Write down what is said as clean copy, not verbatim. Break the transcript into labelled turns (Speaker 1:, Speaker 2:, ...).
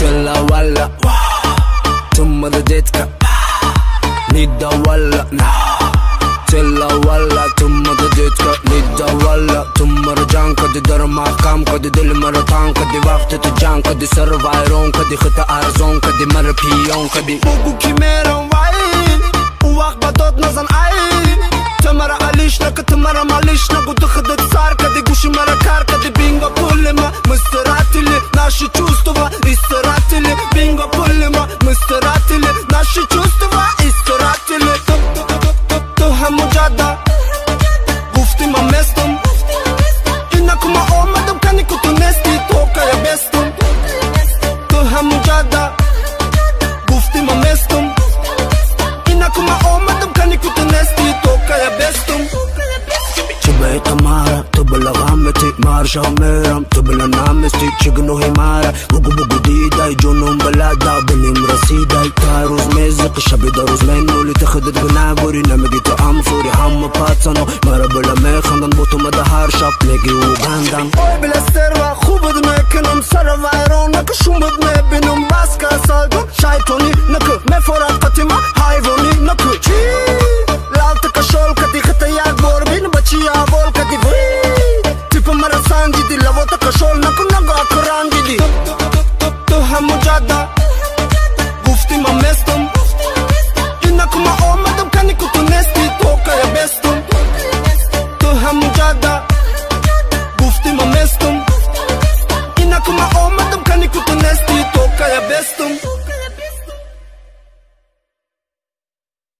Speaker 1: Chilla walla tumma da detka nidda walla na Chilla walla tumma da detka nidda walla tumma rajan kadi dar maqam kadi dil maratan kadi waqt tu jan kadi survivor kadi khata arzon kadi mar piyon kadi bugu kimeran vay وقت بداد نزن ای تمرا علیش نکه تمرا مالیش نگو دخدت سار کدی گوشی مرا کار کدی بینگا پول ما مستراتلی ناشی چوستوا استراتلی بینگا پول ما مستراتلی ناشی چوستوا استراتلی تو همو جادا گفتی من مستم اینا که ما آمدم کنی که تو نستی تو که بستم تو همو جادا گفتی من مستم kuma omadam kani kutu nesti to kaya bestum Chibay tamara tubala gameti marsha meram tubala namesti chigno himara bugu bugu diday junum balada benim rasiday taruz mezik shabida ruz menu li takhadid gunaguri namagi to amsuri hamma patsano marabala me khandan botuma da har shop legi ugandan oy bila serva khubud me kanam saravayron nak shumud me binum baska saldo shaytoni nak me forat qatima hayvoni nak chi lalta ka shol kati khata yak bor bin bachiya bol kati vui tip mara sanji di lavota ka shol nak naga kran di to ham jada gufti ma mestum inna kuma omadam kani kutu nesti to kaya bestum to ham jada gufti ma mestum inna kuma omadam kani kutu nesti to kaya bestum